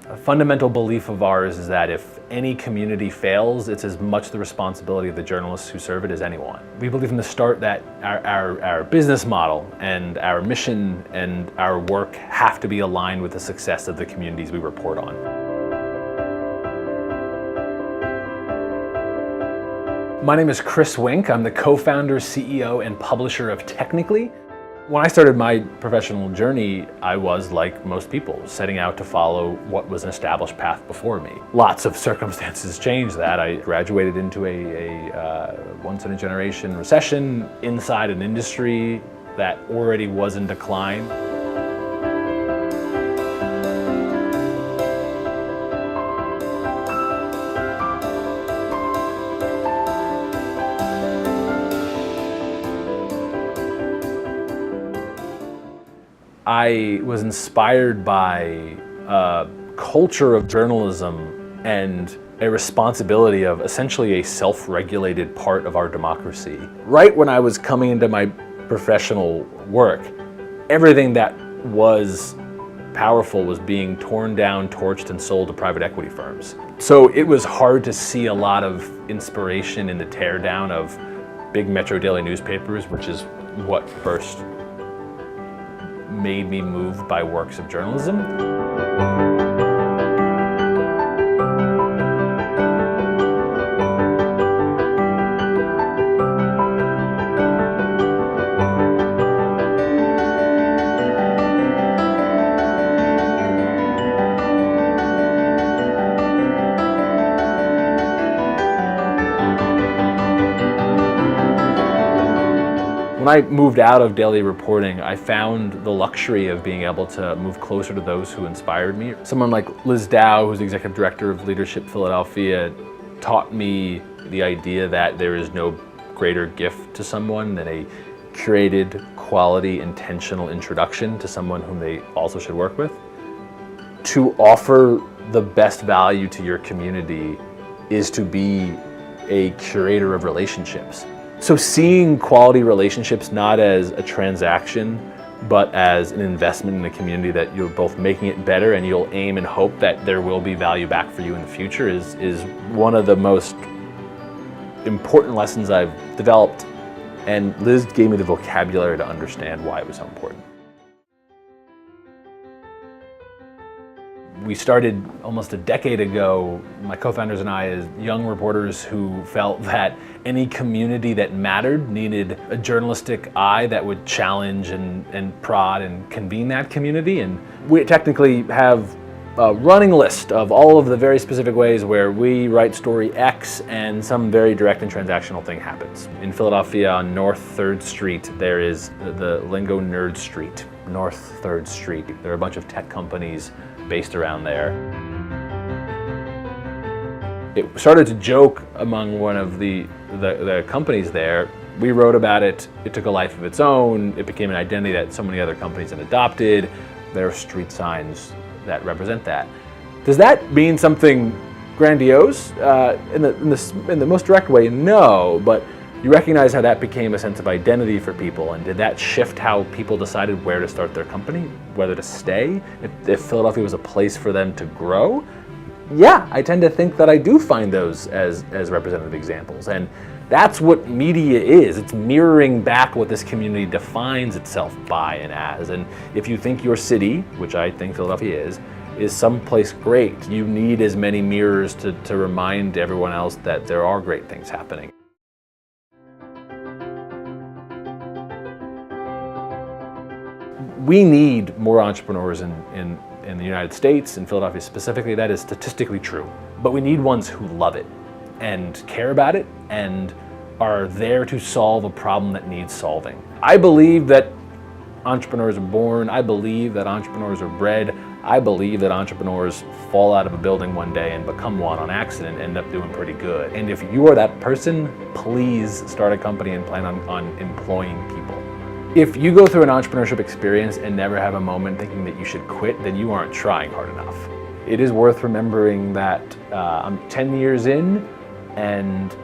A fundamental belief of ours is that if any community fails, it's as much the responsibility of the journalists who serve it as anyone. We believe from the start that our business model and our mission and our work have to be aligned with the success of the communities we report on. My name is Chris Wink. I'm the co-founder, CEO, and publisher of Technically. When I started my professional journey, I was, like most people, setting out to follow what was an established path before me. Lots of circumstances changed that. I graduated into a once-in-a-generation recession inside an industry that already was in decline. I was inspired by a culture of journalism and a responsibility of essentially a self-regulated part of our democracy. Right when I was coming into my professional work, everything that was powerful was being torn down, torched, and sold to private equity firms. So it was hard to see a lot of inspiration in the teardown of big metro daily newspapers, which is what first made me moved by works of journalism. When I moved out of daily reporting, I found the luxury of being able to move closer to those who inspired me. Someone like Liz Dow, who's the executive director of Leadership Philadelphia, taught me the idea that there is no greater gift to someone than a curated, quality, intentional introduction to someone whom they also should work with. To offer the best value to your community is to be a curator of relationships. So seeing quality relationships not as a transaction, but as an investment in the community that you're both making it better and you'll aim and hope that there will be value back for you in the future is one of the most important lessons I've developed. And Liz gave me the vocabulary to understand why it was so important. We started almost a decade ago, my co-founders and I, as young reporters who felt that any community that mattered needed a journalistic eye that would challenge and prod and convene that community. And we technically have a running list of all of the very specific ways where we write story X and some very direct and transactional thing happens. In Philadelphia on North 3rd Street, there is the lingo Nerd Street, North 3rd Street. There are a bunch of tech companies based around there. It started to joke among one of the companies there. We wrote about it, it took a life of its own, it became an identity that so many other companies had adopted. There are street signs that represent that. Does that mean something grandiose? In the most direct way, no, but you recognize how that became a sense of identity for people, and did that shift how people decided where to start their company, whether to stay, if Philadelphia was a place for them to grow? Yeah, I tend to think that I do find those as representative examples, and that's what media is. It's mirroring back what this community defines itself by and as. And if you think your city, which I think Philadelphia is someplace great, you need as many mirrors to remind everyone else that there are great things happening. We need more entrepreneurs in the United States, in Philadelphia specifically. That is statistically true. But we need ones who love it and care about it and are there to solve a problem that needs solving. I believe that entrepreneurs are born. I believe that entrepreneurs are bred. I believe that entrepreneurs fall out of a building one day and become one on accident and end up doing pretty good. And if you are that person, please start a company and plan on employing people. If you go through an entrepreneurship experience and never have a moment thinking that you should quit, then you aren't trying hard enough. It is worth remembering that I'm 10 years in, and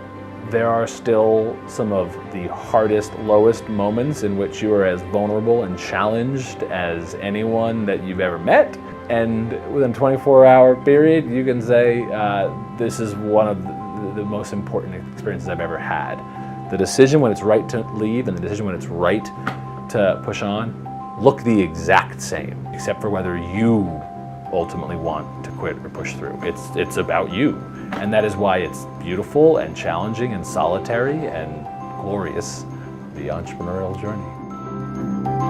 there are still some of the hardest, lowest moments in which you are as vulnerable and challenged as anyone that you've ever met. and within a 24-hour period, you can say, this is one of the most important experiences I've ever had. The decision when it's right to leave and the decision when it's right to push on look the exact same, except for whether you ultimately want to quit or push through. It's about you. And that is why it's beautiful and challenging and solitary and glorious, the entrepreneurial journey.